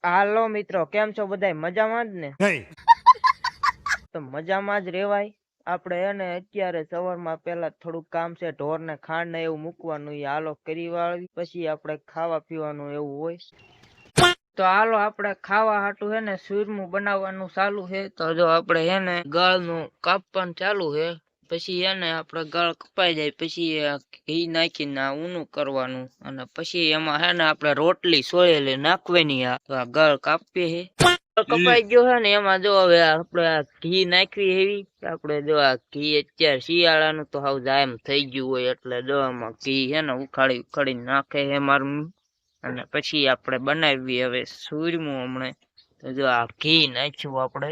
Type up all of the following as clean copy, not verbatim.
હાલો મિત્રો, કેમ છો બધાય? મજામાં જ ને? તો મજામાં જ રેવાય. આપણે એને અત્યારે સવારમાં પેલા થોડુંક કામ છે, ઢોર ને ખાંડ ને એવું મૂકવાનું, એ હાલો કરી વાળી પછી આપણે ખાવા પીવાનું એવું હોય. તો હાલો આપણે ખાવા હાટું હે ને સુરમું બનાવવાનું ચાલુ છે. તો જો આપણે હે ને ગળ નું કાપવાનું ચાલુ છે. પછી એને આપણે ગળ કપાઈ જાય પછી ઘી નાખીને ઊનું કરવાનું અને પછી એમાં હે ને આપણે રોટલી સોળેલી નાખવાની. આ ગળ કાપીએ હે કપાઈ ગયો હે ને એમાં જો હવે આપણે આ ઘી નાખવી એવી આપણે જો આ ઘી અત્યારે શિયાળાનું તો હાવ જાયમ થઈ ગયું હોય એટલે જો આમાં ઘી હે ને ઉખાડી ઉખાડી નાખે હે મારું. અને પછી આપણે બનાવી હવે સુરમું હમણે. તો જો આ ઘી નાખ્યું આપણે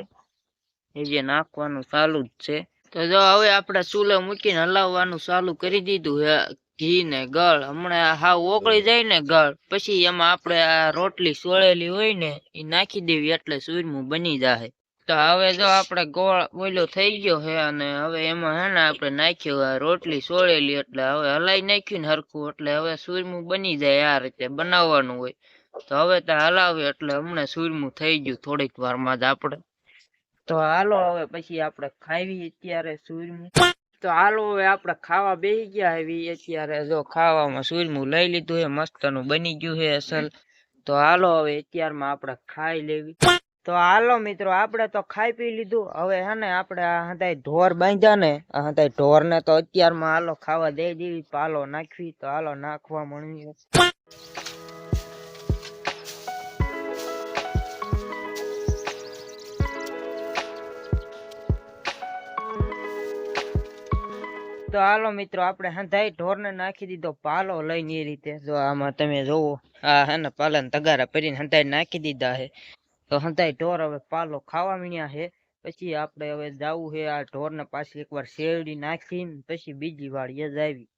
એ જે નાખવાનું ચાલુ જ છે. તો જો હવે આપણે ચૂલો મૂકીને હલાવવાનું ચાલુ કરી દીધું હે. ઘી ને ગળ હમણાં હાવ ઓગળી જાય ને ગળ પછી એમાં આપણે આ રોટલી સોળેલી હોય ને એ નાખી દેવી એટલે સુરમું બની જાય. તો હવે જો આપણે ગોળ બોલો થઈ ગયો હે અને હવે એમાં હે ને આપણે નાખ્યું રોટલી સોળેલી એટલે હવે હલાઈ નાખ્યું ને હરખું એટલે હવે સુરમું બની જાય. આ રીતે બનાવવાનું હોય. તો હવે ત્યાં હલાવ્યો એટલે હમણાં સુરમું થઈ ગયું થોડીક વારમાં જ આપણે. તો હાલો હવે પછી આપણે ખાવી અત્યારે સુરમું. તો હાલો હવે આપણે ખાવા બેસી ગયા એવી અત્યારે જો ખાવામાં સુરમું લઈ લીધું હે મસ્તનું બની ગયું હે અસલ. તો હાલો હવે અત્યારમાં આપણે ખાઈ લેવી. તો હાલો મિત્રો આપણે તો ખાઈ પી લીધું. હવે હે ને આપણે આ હંધાય ઢોર બાંધ્યા ને આ હંધાય ઢોર ને તો અત્યારમાં હાલો ખાવા દઈ દેવી. પાલો નાખવી તો હાલો નાખવા મળી. તો હાલો મિત્રો આપણે હંધાઈ ઢોર ને નાખી દીધો પાલો લઈને એ રીતે જો આમાં તમે જોવો આ હે ને પાલન તગારા ભરીને હંધાઈ નાખી દીધા હે. તો હંધાઈ ઢોર હવે પાલો ખાવા મીણ્યા હે. પછી આપણે હવે જાવું હે આ ઢોર ને પાછી એકવાર શેરડી નાખીને પછી બીજી વાડીએ જાવી.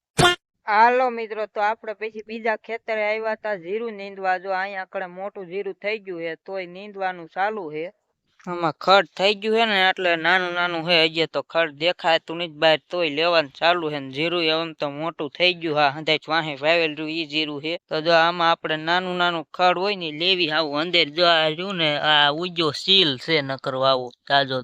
હાલો મિત્રો તો આપણે પછી બીજા ખેતરે આવ્યા તા જીરું નીંદવા. જો અહીંયા આકડે મોટું જીરું થઈ ગયું હે તોય નીંદવાનું ચાલુ હે. આમાં ખડ થઈ ગયું હે ને એટલે નાનું નાનું હે હજી તો ખડ દેખાતું નથી બહાર તોય લેવાનું ચાલુ હે. જીરું એમ તો મોટું થઈ ગયું. હા હંધાઈ વાહે વાવેલું ઈ જીરું હે. તો જો આમાં આપણે નાનું નાનું ખડ હોય ને લેવી આવું અંદર જો આ રહ્યું ને આ ઉજો સીલ છે નકર આવું તાજો.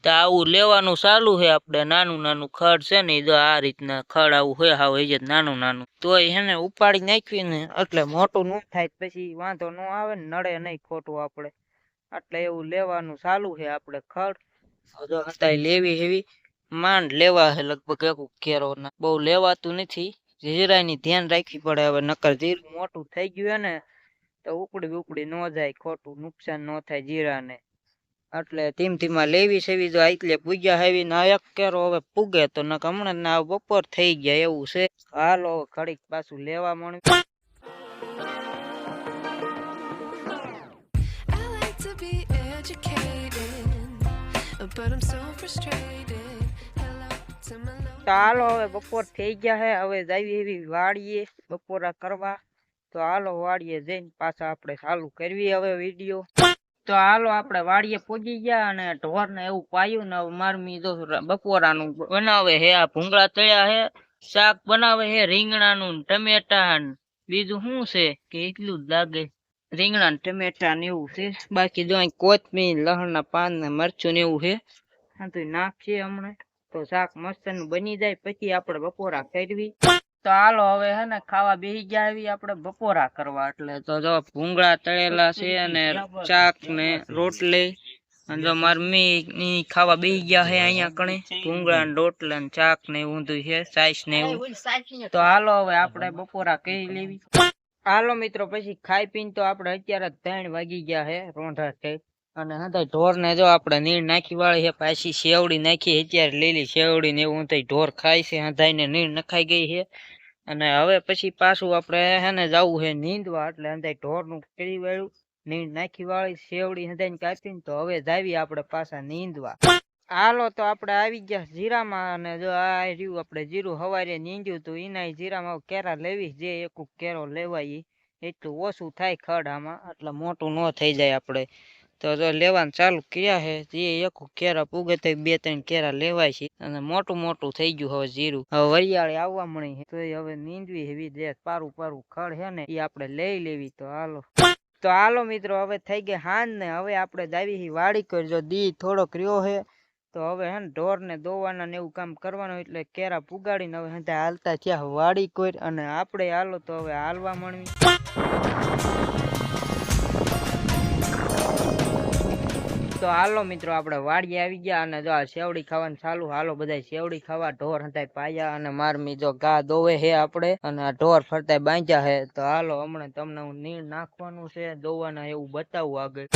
તો આવું લેવાનું ચાલુ છે આપણે નાનું નાનું ખડ છે ને જો આ રીતના ખડ આવું હોય હાવ એ જ નાનું નાનું તોય એને ઉપાડી નાખવી ને એટલે મોટું ન થાય પછી વાંધો ન આવે ને નડે નહીં ખોટું આપણે એટલે એવું લેવાનું ચાલુ છે આપણે ખડ. જો હતા લેવી એવી માંડ લેવા છે લગભગ એક કેરો ના બહુ લેવાતું નથી. જીરાની ધ્યાન રાખવી પડે હવે નકર જીરું મોટું થઈ ગયું ને તો ઉપડી ઉપડી ન જાય ખોટું નુકસાન ન થાય જીરાને એટલે ધીમ ધીમા લેવી સેવી જો આટલે પૂગ્યા હેવી ના એક કેરો હવે પૂગે તો નક હમણાં ના બપોર થઈ ગયા એવું છે. હાલો ઘડીક પાછું લેવા મળ્યું. હાલો હવે બપોર થઈ ગયા હે હવે જાવી એવી વાડીએ બપોરા કરવા. તો હાલો વાડીએ જઈને પાછા આપણે ચાલુ કરવી હવે વિડીયો. તો હાલો આપણે વાડીએ પૂજી ગયા અને ઢોર ને એવું પાયું ને મારમી જો બપોરાનું બનાવે હે. આ ભૂંગળા તળ્યા હે શાક બનાવે હે રીંગણાનું ટમેટા બીજું શું છે કે એટલું જ લાગે રીંગણા ને ટમેટા ને એવું છે. બાકી જો કોથમીર લસણ ના પાન ને મરચું ને એવું છે તો નાખીએ હમણાં તો શાક મસ્ત નું બની જાય પછી આપણે બપોરા કરવી. તો હાલો હવે હે ને ખાવા બેસી ગયા આવી આપણે બપોરા કરવા. એટલે તો જો ભૂંગળા તળેલા છે અને શાક ને રોટલી અને જો મારી મી ખાવા બેસી ગયા છે અહીંયા કણે ભૂંગળા ને રોટલા ને શાક ને ઊંધું છે સાઈસ ને એવું. તો હાલો હવે આપણે બપોરા કરી લેવી. હાલો મિત્રો પછી ખાઈ પીને તો આપણે અત્યારે 3 વાગી ગયા છે રોંઢા થઈ અને હંધાઈ ઢોર ને જો આપણે નીર નાખી વાળી છે પાછી શેવડી નાખી અત્યારે લીલી શેવડી ને એવું ઢોર ખાય છે હંધાઈ ને નીર નખાઈ ગઈ છે. અને હવે પછી પાછું આપણે હે ને જવું છે નીંદવા એટલે હંધાઈ ઢોર નું કરી વાળ્યું નીર નાખી વાળી શેવડી હંધાઈ કાપીને તો હવે જાવી આપણે પાછા નીંદવા. હાલો તો આપણે આવી ગયા જીરામાં અને જો આ રહ્યું આપણે જીરું હવારે નીંદ્યું તો એના જીરામાં કેરા લેવી જે એક કેરો લેવાય એટલું ઓછું થાય ખડ આમાં એટલે મોટું ન થઈ જાય આપણે. તો જો લેવાનું ચાલુ કર્યા છે જે એક કેરા પૂગે તો 2-3 કેરા લેવાય છે અને મોટું મોટું થઈ ગયું હવે જીરું હવે વરિયાળી આવવા મળી તો હવે નીંદવી એવી જે પારું પારું ખડ છે ને એ આપણે લઈ લેવી. તો હાલો તો હાલો મિત્રો હવે થઈ ગઈ હાંજ ને હવે આપણે દાવી વાડી કરી જો દી થોડોક રહ્યો હે તો હવે હે ને ઢોર ને દોવાના ને એવું કામ કરવાનું એટલે કેરા પુગાડીને હવે હંધા હાલતા થયા વાડી કોઈ અને આપણે હાલો તો હવે હાલવા મળવી તો હાલો મિત્રો આપણે વાડી આવી ગયા અને જો આ સેવડી ખાવાનું ચાલુ હાલો બધા સેવડી ખાવા ઢોર હંધાય પાયા અને મારમી જો ગા દોવે હે આપણે અને આ ઢોર ફરતાય બાંધ્યા હે તો હાલો હમણાં તમને હું નીર નાખવાનું છે દોવાના એવું બતાવું આગળ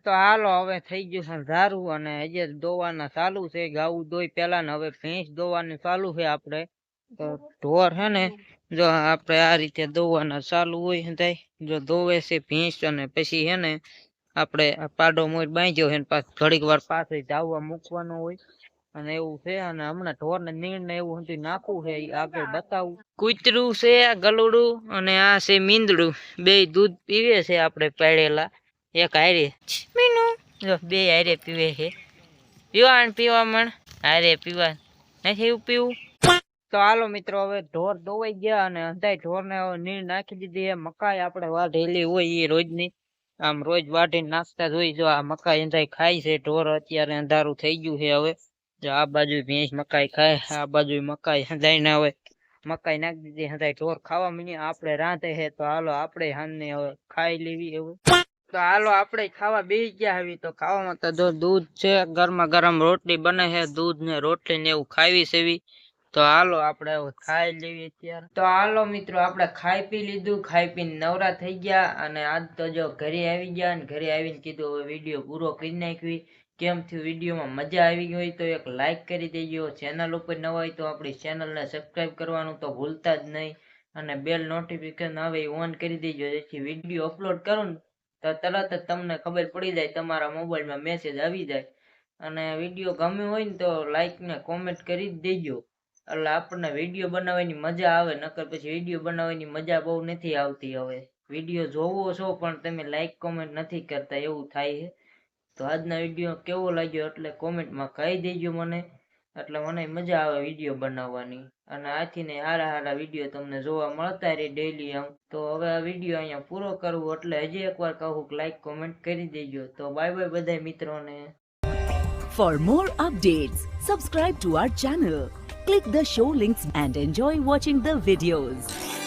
તો હાલો હવે થઈ ગયું છે ધારું અને હજી દોવાના ચાલુ છે ગાવું દોઈ પેલા ને હવે ભેંસ દોવાનું ચાલુ છે આપણે તો ઢોર હે ને જો આપણે આ રીતે દોવાના ચાલુ હોય હંધાય જો દોવે છે ભેંસ અને પછી હે ને આપણે પાડો મોર બાંધ્યો છે પાછું ઘડીક વાર પાછળ ધાવવા મૂકવાનો હોય અને એવું છે અને હમણાં ઢોર ને નીણ ને એવું બધું નાખવું છે આગળ બતાવું કૂતરું છે આ ગલુડું અને આ છે મીંદડું બે દૂધ પીવે છે આપણે પાડેલા એક હારે મીનું જો બે હારે પીવે છે પીવા મણ હારે પીવા નથી એવું પીવું તો હાલો મિત્રો હવે ઢોર દોવાઈ ગયા અને અંધાય ઢોર ને નીર નાખી દીધી મકાઈ આપણે વાઢેલી હોય એ રોજની આમ રોજ વાઢીને નાખતા જોઈ જો આ મકાઈ અંધાય ખાય છે ઢોર અત્યારે અંધારું થઈ ગયું છે હવે જો આ બાજુ ભેંસ મકાઈ ખાય આ બાજુ મકાઈ હંધાઈ ને હવે મકાઈ નાખી દીધી હંધાય ઢોર ખાવા મીની આપણે રાંધે છે તો હાલો આપણે હાને હવે ખાઈ લેવી એવું તો હાલો આપણે ખાવા બેસી ગયા હવે તો ખાવામાં તો દૂધ છે ગરમા ગરમ રોટલી બને છે દૂધ ને રોટલી ને એવું ખાવી સેવી તો હાલો આપણે હવે ખાઈ લેવી અત્યારે તો હાલો મિત્રો આપણે ખાઈ પી લીધું ખાઈ પીને નવરા થઈ ગયા અને આજ તો જો ઘરે આવી ગયા અને ઘરે આવીને કીધું હવે વિડીયો પૂરો કરી નાખવી કેમ થયું વિડીયોમાં મજા આવી હોય તો એક લાઈક કરી દેજો ચેનલ ઉપર નવા હોય તો આપણી ચેનલને સબસ્ક્રાઈબ કરવાનું તો ભૂલતા જ નહીં અને બેલ નોટિફિકેશન આવે એ ઓન કરી દેજો જેથી વિડીયો અપલોડ કરું ને તો તરત જ તમને ખબર પડી જાય તમારા મોબાઈલમાં મેસેજ આવી જાય અને વિડીયો ગમ્યો હોય ને તો લાઈક ને કોમેન્ટ કરી જ દેજો એટલે આપણને વિડીયો બનાવવાની મજા આવે નકર પછી વિડીયો બનાવવાની મજા બહુ નથી આવતી હવે વિડીયો જોવો છો પણ તમે લાઈક કોમેન્ટ નથી કરતા એવું થાય છે તો આજના વિડીયો કેવો લાગ્યો એટલે કોમેન્ટમાં કહી દેજો મને એટલે મને મજા આવે વિડીયો બનાવવાની અને આથી ને સારા વિડીયો તમને જોવા મળતા રહે ડેઈલી આમ તો હવે આ વિડીયો અહીંયા પૂરો કરવો એટલે હજી એકવાર કહું લાઈક કોમેન્ટ કરી દેજો તો બાય બાય બધા મિત્રોને For more updates, subscribe to our channel, click the show links and enjoy watching the videos.